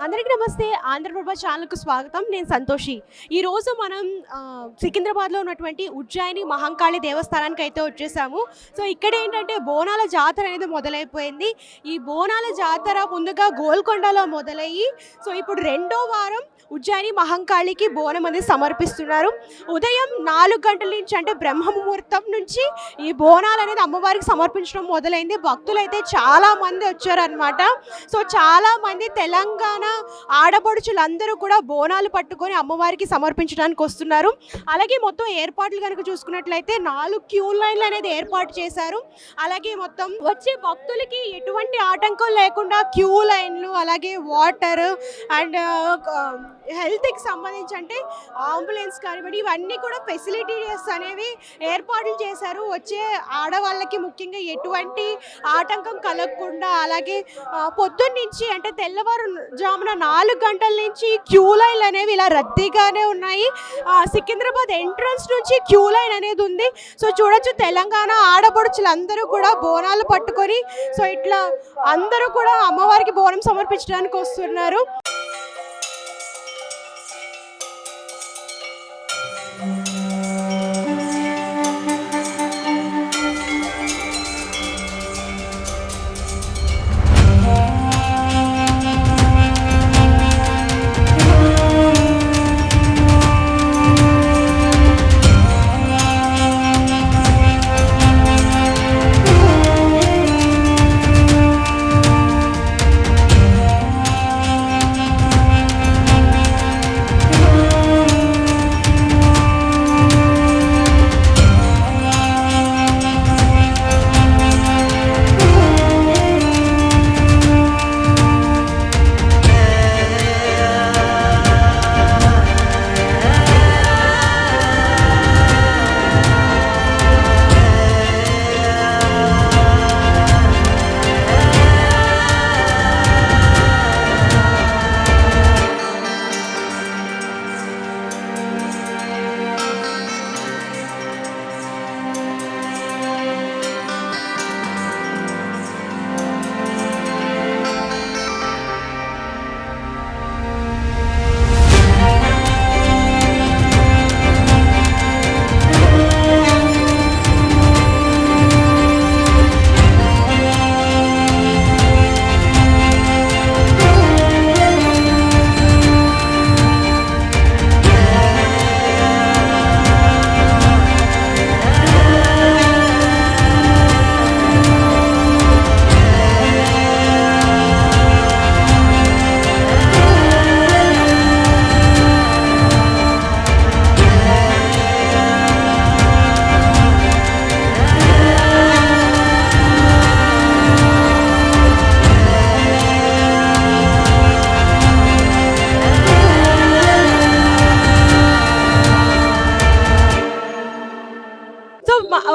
అందరికీ నమస్తే. ఆంధ్రప్రభ ఛానల్కు స్వాగతం. నేను సంతోషి. ఈరోజు మనం సికింద్రాబాద్లో ఉన్నటువంటి ఉజ్జయిని మహంకాళి దేవస్థానానికి అయితే వచ్చేసాము. సో ఇక్కడ ఏంటంటే బోనాల జాతర అనేది మొదలైపోయింది. ఈ బోనాల జాతర ముందుగా గోల్కొండలో మొదలయ్యి సో ఇప్పుడు రెండో వారం ఉజ్జయిని మహంకాళికి బోనం అనేది సమర్పిస్తున్నారు. ఉదయం 4 గంటల నుంచి అంటే బ్రహ్మ ముహూర్తం నుంచి ఈ బోనాలు అనేది అమ్మవారికి సమర్పించడం మొదలైంది. భక్తులు అయితే చాలామంది వచ్చారనమాట. సో చాలామంది తెలంగాణ ఆడపడుచులందరూ కూడా బోనాలు పట్టుకొని అమ్మవారికి సమర్పించడానికి వస్తున్నారు. అలాగే మొత్తం ఏర్పాట్లు కనుక చూసుకున్నట్లయితే 4 క్యూ లైన్లు అనేది ఏర్పాటు చేశారు. అలాగే మొత్తం వచ్చే భక్తులకి ఎటువంటి ఆటంకం లేకుండా క్యూ లైన్లు, అలాగే వాటర్ అండ్ హెల్త్కి సంబంధించి అంటే అంబులెన్స్ కానివ్వండి, ఇవన్నీ కూడా ఫెసిలిటీస్ అనేవి ఏర్పాట్లు చేశారు. వచ్చే ఆడవాళ్ళకి ముఖ్యంగా ఎటువంటి ఆటంకం కలగకుండా. అలాగే పొద్దున్నుంచి అంటే తెల్లవారుజామున 4 గంటల నుంచి క్యూ లైన్లు అనేవి ఇలా రద్దీగానే ఉన్నాయి. సికింద్రాబాద్ ఎంట్రన్స్ నుంచి క్యూ లైన్ అనేది ఉంది. సో చూడొచ్చు, తెలంగాణ ఆడపడుచులందరూ కూడా బోనాలు పట్టుకొని సో ఇట్లా అందరూ కూడా అమ్మవారికి బోనం సమర్పించడానికి వస్తున్నారు.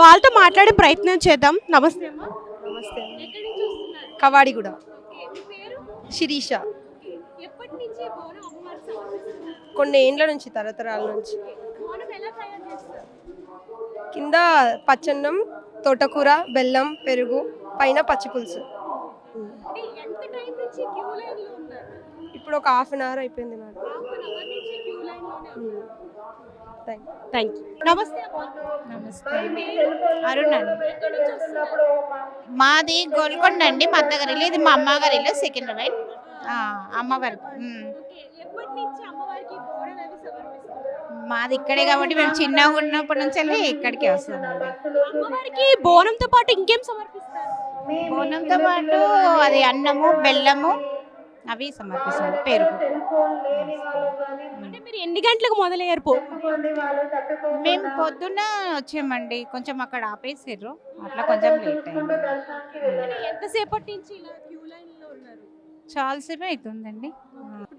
వాళ్ళతో మాట్లాడే ప్రయత్నం చేద్దాం. నమస్తే అమ్మా. నమస్తే. కవాడిగూడ. శిరీష. కొన్ని ఏండ్ల నుంచి, తరతరాల నుంచి. కింద పచ్చన్నం, తోటకూర, బెల్లం, పెరుగు, పైన పచ్చి పులుసు. ఇప్పుడు ఒక ½ అవర్ అయిపోయింది మేడం. Thank you. నమస్తే. నమస్తే. అరుణ్ అండి. మాది గోల్కొండ అండి. మా అత్తగారి ఇది మా అమ్మగారి ఇల్లు సికింద్రాబాద్. అమ్మవారి మాది ఇక్కడే కాబట్టి మేము చిన్నగా ఉన్నప్పటి నుంచి వెళ్ళి ఇక్కడికే వస్తామండి. అమ్మవారికి బోనంతో పాటు ఇంకేం సమర్పిస్తారు? బోనంతో పాటు అది అన్నము, బెల్లము అవి సమర్పిస్తాం, పెరుగు. అంటే మీరు ఎన్ని గంటలకు మొదలయ్యారు? మేము పొద్దున్న వచ్చామండి, కొంచెం అక్కడ ఆపేసారు, అట్లా కొంచెం లేట్ అయింది. ఎంతసేపటి నుంచి ఇలా క్యూ లైన్లో ఉన్నారు? చాలాసేపు అవుతుందండి.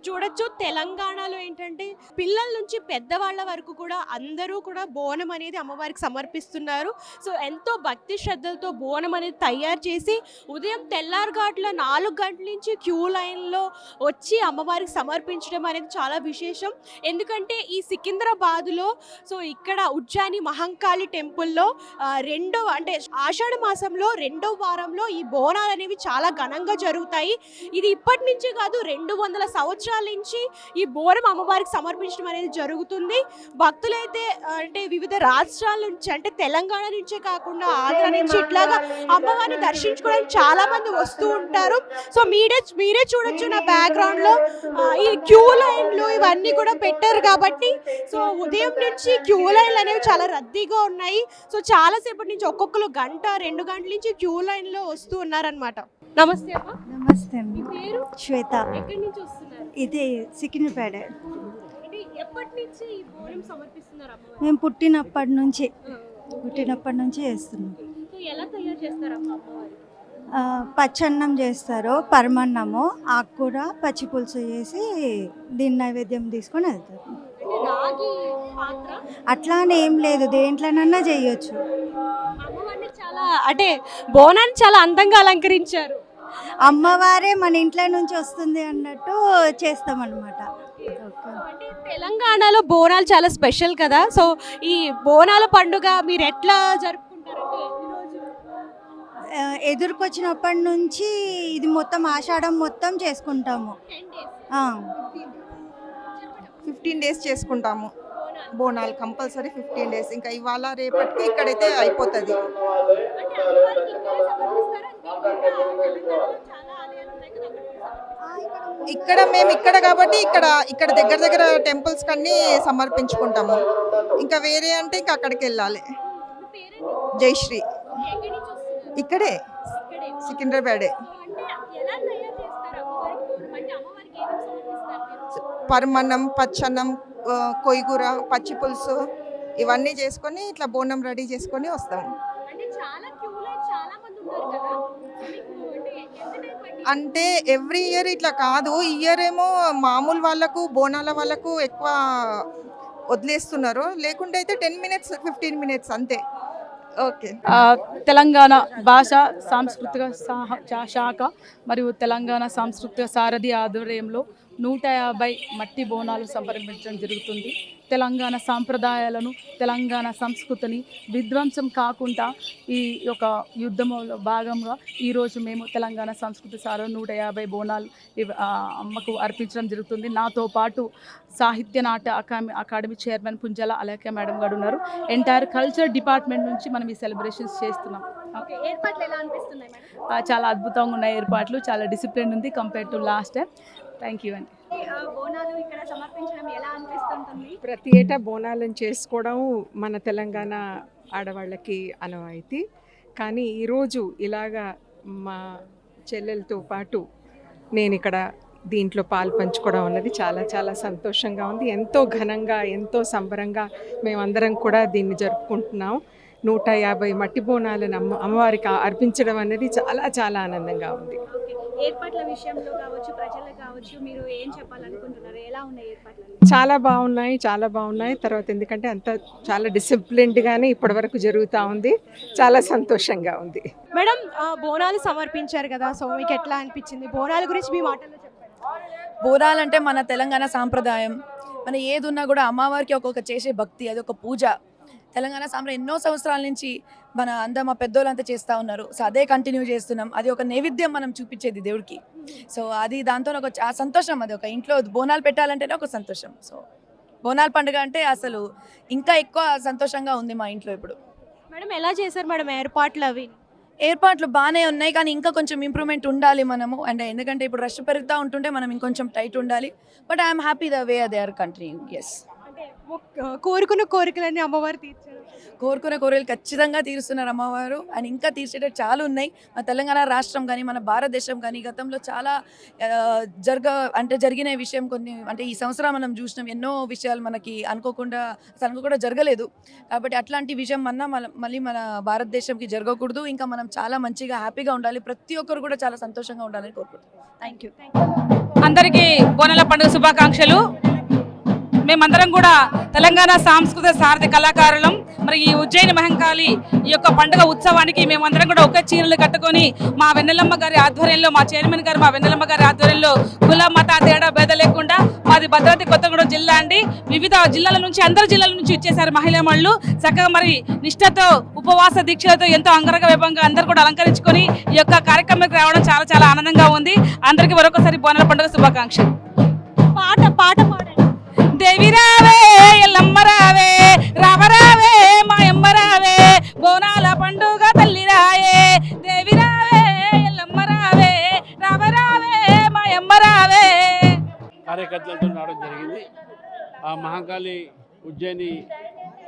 చూడొచ్చు తెలంగాణలో ఏంటంటే పిల్లల నుంచి పెద్దవాళ్ళ వరకు కూడా అందరూ కూడా బోనం అనేది అమ్మవారికి సమర్పిస్తున్నారు. సో ఎంతో భక్తి శ్రద్ధలతో బోనం అనేది తయారు చేసి ఉదయం తెల్లారగాట్ల 4 గంటల నుంచి క్యూ లైన్లో వచ్చి అమ్మవారికి సమర్పించడం అనేది చాలా విశేషం. ఎందుకంటే ఈ సికింద్రాబాద్లో సో ఇక్కడ ఉజ్జయిని మహంకాళి టెంపుల్లో అంటే ఆషాఢ మాసంలో 2వ వారంలో ఈ బోనాలు అనేవి చాలా ఘనంగా జరుగుతాయి. ఇది ఇప్పటి నుంచి కాదు 200 సంవత్సరాల నుంచి ఈ బోనం అమ్మవారికి సమర్పించడం అనేది జరుగుతుంది. భక్తులైతే అంటే వివిధ రాష్ట్రాల నుంచి అంటే తెలంగాణ నుంచే కాకుండా ఆంధ్ర నుంచి ఇట్లాగా అమ్మవారిని దర్శించుకోవడానికి చాలా మంది వస్తూ ఉంటారు. సో మీరే చూడొచ్చు నా బ్యాక్గ్రౌండ్ లో ఈ క్యూ లైన్లు ఇవన్నీ కూడా పెట్టారు కాబట్టి సో ఉదయం నుంచి క్యూ లైన్లు అనేవి చాలా రద్దీగా ఉన్నాయి. సో చాలా సేపటి నుంచి ఒక్కొక్కరు 1-2 గంటల నుంచి క్యూ లైన్ లో వస్తూ ఉన్నారనమాట. నమస్తే అమ్మా. నమస్తే మీ అమ్మ. పేరు? శ్వేత. ఎక్కడి నుంచి వస్తున్నారు? ఇది సికింద్రాబాద్. అంటే ఎప్పటి నుంచి ఈ బోనం సమర్పిస్తున్నారు అమ్మవారికి? మేము పుట్టినప్పటి నుంచి చేస్తున్నాం. సో ఎలా తయారు చేస్తారు అమ్మవారికి? పచ్చన్నం చేస్తారు, పరమన్నము, ఆకుకూర, పచ్చి పులుసు చేసి దీని నైవేద్యం తీసుకొని వెళ్తారు. అంటే రాగి పాత్ర అట్లా అని ఏం లేదు, దేంట్లోనన్నా చేయొచ్చు. అమ్మవారిని చాలా అంటే బోనాన్ని చాలా అందంగా అలంకరించారు. అమ్మవారే మన ఇంట్లో నుంచి వస్తుంది అన్నట్టు చేస్తామన్నమాట. అంటే తెలంగాణలో బోనాలు చాలా స్పెషల్ కదా. సో ఈ బోనాల పండుగ మీరు ఎట్లా జరుపుకుంటారంటే ఎన్ని రోజులు? ఎదురుకొచ్చినప్పటి నుంచి ఇది మొత్తం ఆషాఢం మొత్తం చేసుకుంటాము. 10 days. ఆ, 15 డేస్ చేసుకుంటాము బోనాలు కంపల్సరీ 15 డేస్. ఇంకా ఇవాళ రేపటికి ఇక్కడైతే అయిపోతుంది. అంటే అమ్మవారికి ఇక్కడే సమర్పిస్తారా? ఇంకా తెలంగాణలో చాలా ఆలయాలు ఉన్నాయి కదా, అక్కడ కూడా సమర్పిస్తారా? ఇక్కడ కాబట్టి ఇక్కడ దగ్గర టెంపుల్స్ కన్నీ సమర్పించుకుంటాము. ఇంకా వేరే అంటే ఇంకా అక్కడికి వెళ్ళాలి. మీ పేరేంటి? జయశ్రీ. ఎక్కడి నుంచి వస్తున్నారు? ఇక్కడే ఇక్కడే. సికింద్రాబాదే. అంటే ఎలా తయారు చేస్తారు అమ్మవారికి బోనం? అంటే అమ్మవారికి ఏమేమి సమర్పిస్తారు మీరు? పరమన్నం, పచ్చన్నం, కొయ్యూర, పచ్చి పులుసు ఇవన్నీ చేసుకొని ఇట్లా బోనం రెడీ చేసుకొని వస్తాము. అంటే చాలా క్యూ లైన్ చాలా మంది ఉన్నారు కదా. మీకు అంటే ఎంత టైం పట్టింది? అంటే ఎవ్రీ ఇయర్ ఇట్లా కాదు. ఈ ఇయర్ ఏమో మామూలు వాళ్ళకు బోనాల వాళ్ళకు ఎక్కువ వదిలేస్తున్నారు. లేకుంటే అయితే 10 minutes 15 minutes అంతే. ఓకే. తెలంగాణ భాష సాంస్కృతిక శాఖ మరియు తెలంగాణ సాంస్కృతిక సారథి ఆధ్వర్యంలో 150 మట్టి బోనాలు సమర్పించడం జరుగుతుంది. తెలంగాణ సాంప్రదాయాలను, తెలంగాణ సంస్కృతిని విధ్వంసం కాకుండా ఈ యొక్క యుద్ధంలో భాగంగా ఈరోజు మేము తెలంగాణ సంస్కృతి సార 150 బోనాలు అమ్మకు అర్పించడం జరుగుతుంది. నాతో పాటు సాహిత్య నాట్య అకాడమీ చైర్మన్ పుంజల అలేఖ్య మేడం గారు ఉన్నారు. ఎంటైర్ కల్చర్ డిపార్ట్మెంట్ నుంచి మనం ఈ సెలబ్రేషన్స్ చేస్తున్నాం. ఓకే, ఏర్పాట్లు ఎలా అనిపిస్తున్నాయి మేడం? చాలా అద్భుతంగా ఉన్నాయి ఏర్పాట్లు, చాలా డిసిప్లిన్ ఉంది compare to last time. Thank you అండి. బోనాలు ఇక్కడ సమర్పించడం ఎలా అనిపిస్తుంటుంది? ప్రతి ఏటా బోనాలను చేసుకోవడం మన తెలంగాణ ఆడవాళ్ళకి అనవాయితీ. కానీ ఈరోజు ఇలాగా మా చెల్లెలతో పాటు నేను ఇక్కడ దీంట్లో పాలు పంచుకోవడం అన్నది చాలా చాలా సంతోషంగా ఉంది. ఎంతో ఘనంగా, ఎంతో సంబరంగా మేమందరం కూడా దీన్ని జరుపుకుంటున్నాం. 150 మట్టి బోనాలను అమ్మవారికి అర్పించడం అనేది చాలా చాలా ఆనందంగా ఉంది. ఏర్పాట్ల విషయంలో కావచ్చు, ప్రజలకు కావచ్చు, మీరు ఏం చెప్పాలనుకుంటున్నారు? ఎలా ఉన్నాయి ఏర్పాట్లు? చాలా బాగున్నాయి. తర్వాత ఎందుకంటే అంత చాలా డిసిప్లిన్డ్గానే ఇప్పటివరకు జరుగుతూ ఉంది. చాలా సంతోషంగా ఉంది. మేడం, బోనాలు సమర్పించారు కదా, సో మీకు ఎట్లా అనిపించింది? బోనాల గురించి మీ మాటల్లో చెప్పండి. బోనాలు అంటే మన తెలంగాణ సాంప్రదాయం. మన ఏది ఉన్నా కూడా అమ్మవారికి ఒక్కొక్క చేసే భక్తి, అది ఒక పూజ. తెలంగాణ సాంప్రదాయం ఎన్నో సంవత్సరాల నుంచి మా పెద్దోళ్ళంతా చేస్తూ ఉన్నారు. సో అదే కంటిన్యూ చేస్తున్నాం. అది ఒక నైవేద్యం మనం చూపించేది దేవుడికి. సో అది దాంతో ఒక సంతోషం. అది ఒక ఇంట్లో బోనాలు పెట్టాలంటేనే ఒక సంతోషం. సో బోనాల పండుగ అంటే అసలు ఇంకా ఎక్కువ సంతోషంగా ఉంది మా ఇంట్లో ఇప్పుడు. మేడం, ఎలా చేశారు మేడం ఏర్పాట్లు? ఏర్పాట్లు బాగానే ఉన్నాయి, కానీ ఇంకా కొంచెం ఇంప్రూవ్మెంట్ ఉండాలి మనము. అంటే ఎందుకంటే ఇప్పుడు రష్ పెరుగుతూ ఉంటుంటే మనం ఇంకొంచెం టైట్ ఉండాలి. But I'm happy the way they are continuing. Yes. అంటే కోరుకున్న కోరికలన్నీ అమ్మవారు తీర్చారు. కోరుకునే కోరికలు ఖచ్చితంగా తీరుస్తున్నారు అమ్మవారు. అండ్ ఇంకా తీర్చేటట్టు చాలా ఉన్నాయి. మన తెలంగాణ రాష్ట్రం కానీ మన భారతదేశం కానీ గతంలో చాలా జరిగిన విషయం కొన్ని అంటే ఈ సంవత్సరం మనం చూసినాం ఎన్నో విషయాలు మనకి అనుకోకుండా జరగలేదు. కాబట్టి అట్లాంటి విషయం మళ్ళీ మన భారతదేశంకి జరగకూడదు. ఇంకా మనం చాలా మంచిగా హ్యాపీగా ఉండాలి. ప్రతి ఒక్కరు కూడా చాలా సంతోషంగా ఉండాలని కోరుకుంటున్నాం. Thank you. అందరికీ బోనాల పండుగ శుభాకాంక్షలు. మేమందరం కూడా తెలంగాణ సాంస్కృతిక సారథి కళాకారులం. మరి ఈ ఉజ్జయిని మహంకాళి ఈ యొక్క పండుగ ఉత్సవానికి మేమందరం కూడా ఒకే చీరలు కట్టుకొని మా వెన్నెలమ్మ గారి ఆధ్వర్యంలో, మా చైర్మన్ గారు మా వెన్నెలమ్మ గారి ఆధ్వర్యంలో కుల మత తేడా భేద లేకుండా మాది భద్రాద్రి కొత్తగూడెం జిల్లా అండి. వివిధ జిల్లాల నుంచి అందరు జిల్లాల నుంచి ఇచ్చేసారు మహిళామణులు. చక్కగా మరి నిష్ఠతో ఉపవాస దీక్షలతో ఎంతో అంగరంగ వైభవంగా అందరూ కూడా అలంకరించుకొని ఈ యొక్క కార్యక్రమానికి రావడం చాలా చాలా ఆనందంగా ఉంది. అందరికీ మరొకసారి బోనాల పండుగ శుభాకాంక్షలు. పాట పాడండి. దేవి రావే ఎల్లమ్మ రావే రావరావే మాయమ్మ రావే బోనాల పండుగ తల్లి రాయే. దేవి రావే ఎల్లమ్మ రావే రావరావే మాయమ్మ రావే. కార్యకర్తలతో రావడం జరిగింది. ఆ మహంకాళి ఉజ్జయిని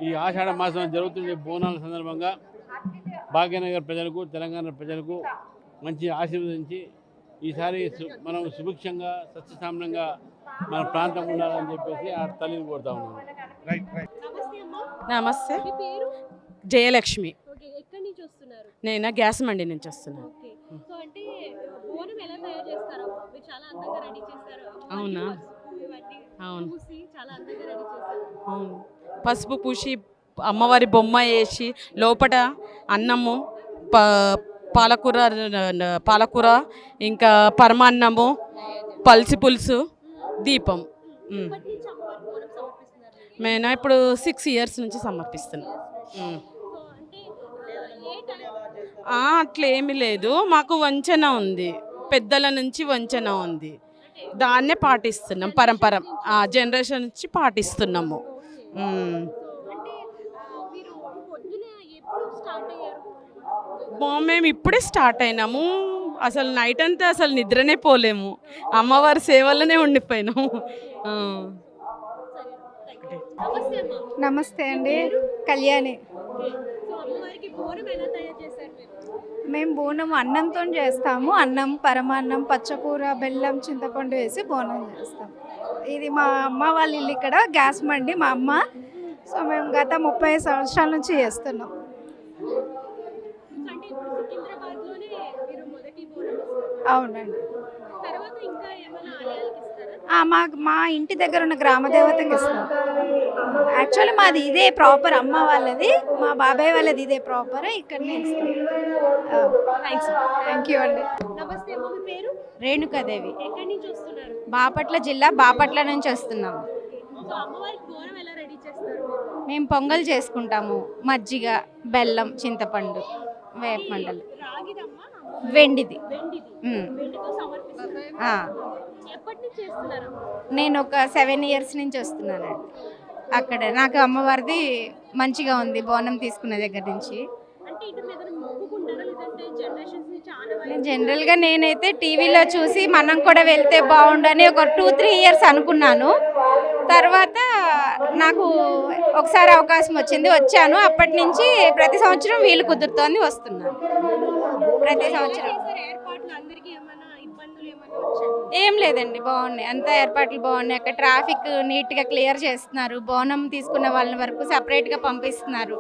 ఈ ఆషాఢ మాసం జరుగుతుండే బోనాల సందర్భంగా భాగ్యనగర్ ప్రజలకు, తెలంగాణ ప్రజలకు మంచి ఆశీర్వదించి ఈసారి మనం సుభిక్షంగా సస్యశ్యామలంగా మన ప్రాంతం ఉండాలని చెప్పేసి ఆ తల్లిని కోరుతా ఉన్నాను. నమస్తే, మీ పేరు? జయలక్ష్మి. ఓకే, ఎక్కడి నుంచి వస్తున్నారు? నేను గ్యాస్ మండి నుంచి వస్తున్నాను. ఓకే, సో అంటే బోనం ఎలా తయారు చేస్తారమ్మా? మీరు చాలా అందంగా రెడీ చేస్తారు. అవునా? అవును. చూసి చాలా అందంగా రెడీ చేస్తారు. అవును, పసుపు పూసి అమ్మవారి బొమ్మ వేసి లోపల అన్నము, పాలకూర ఇంకా పరమాన్నము, పల్సి పులుసు, దీపం. నేను ఇప్పుడు 6 years నుంచి సమర్పిస్తున్నాను. అట్లేమీ లేదు, మాకు వంచన ఉంది, పెద్దల నుంచి వంచన ఉంది, దాన్నే పాటిస్తున్నాం. పరంపర జనరేషన్ నుంచి పాటిస్తున్నాము. మేము ఇప్పుడే స్టార్ట్ అయినాము. అసలు నైట్ అంతా అసలు నిద్రనే పోలేము, అమ్మవారి సేవలోనే ఉండిపోయినాము. నమస్తే అండి, కళ్యాణి. మేము బోనం అన్నంతో చేస్తాము. అన్నం, పరమాన్నం, పచ్చకూర, బెల్లం, చింతపండు వేసి బోనం చేస్తాం. ఇది మా అమ్మ వాళ్ళ ఇల్లు, ఇక్కడ గ్యాస్ మండి మా అమ్మ. సో మేము గత 30 సంవత్సరాల నుంచి చేస్తున్నాం. అవునండి. మా ఇంటి దగ్గర ఉన్న గ్రామ దేవతకి ఇస్తాం. యాక్చువల్లీ మాది ఇదే ప్రాపర్, అమ్మ వాళ్ళది, మా బాబాయ్ వాళ్ళది ఇదే ప్రాపర్, ఇక్కడనే ఇస్తాం. థ్యాంక్ యూ అండి. నమస్తే అమ్మ, మీ పేరు? రేణుకాదేవి. ఎక్కడి నుంచి వస్తున్నారు? బాపట్ల జిల్లా, బాపట్ల నుంచి వస్తున్నాము. సో అమ్మవారికి బోనం ఎలా రెడీ చేస్తారు? మేము పొంగల్ చేసుకుంటాము, మజ్జిగ, బెల్లం, చింతపండు, వేపమండలు. రాగిదమ్మా? వెండిది. వెండితో సమర్పిస్తారు. ఎప్పటి నుంచి చేస్తున్నారు? నేను ఒక 7 years నుంచి వస్తున్నానండి. అక్కడ నాకు అమ్మవారిది మంచిగా ఉంది బోనం తీసుకున్న దగ్గర నుంచి. అంటే ఇటు మీద మొక్కుకుంటారా, లేదంటే జనరేషన్స్ నుంచి ఆనవాయితీ? జనరల్గా నేనైతే టీవీలో చూసి మనం కూడా వెళ్తే బాగుండని ఒక 2-3 years అనుకున్నాను. తర్వాత నాకు ఒకసారి అవకాశం వచ్చాను. అప్పటి నుంచి ప్రతి సంవత్సరం వీలు కుదురుతోంది, వస్తున్నాను ప్రతి సంవత్సరం. ఏం లేదండి, బాగున్నాయి, అంతా ఏర్పాట్లు బాగున్నాయి. అక్కడ ట్రాఫిక్ నీట్గా క్లియర్ చేస్తున్నారు. బోనం తీసుకున్న వాళ్ళని వరకు సపరేట్గా పంపిస్తున్నారు,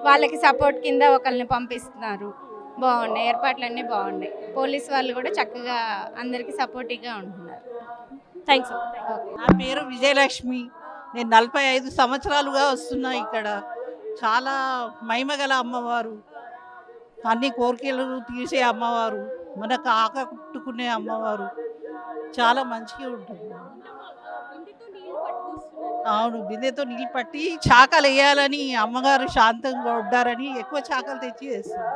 వాళ్ళకి సపోర్ట్ కింద ఒకరిని పంపిస్తున్నారు. బాగున్నాయి, ఏర్పాట్లన్నీ బాగున్నాయి. పోలీస్ వాళ్ళు కూడా చక్కగా అందరికీ సపోర్టివ్గా ఉంటున్నారు. థ్యాంక్స్. నా పేరు విజయలక్ష్మి. నేను 45 సంవత్సరాలుగా వస్తున్నా. ఇక్కడ చాలా మహిమగల అమ్మవారు, అన్ని కోరికలు తీసే అమ్మవారు, మనకు ఆకట్టుకునే అమ్మవారు, చాలా మంచిగా ఉంటుంది. అవును, బిందెతో నీళ్ళు పట్టి చాకలు వేయాలని అమ్మగారు శాంతంగా ఉండారని ఎక్కువ చాకలు తెచ్చి వేస్తారు.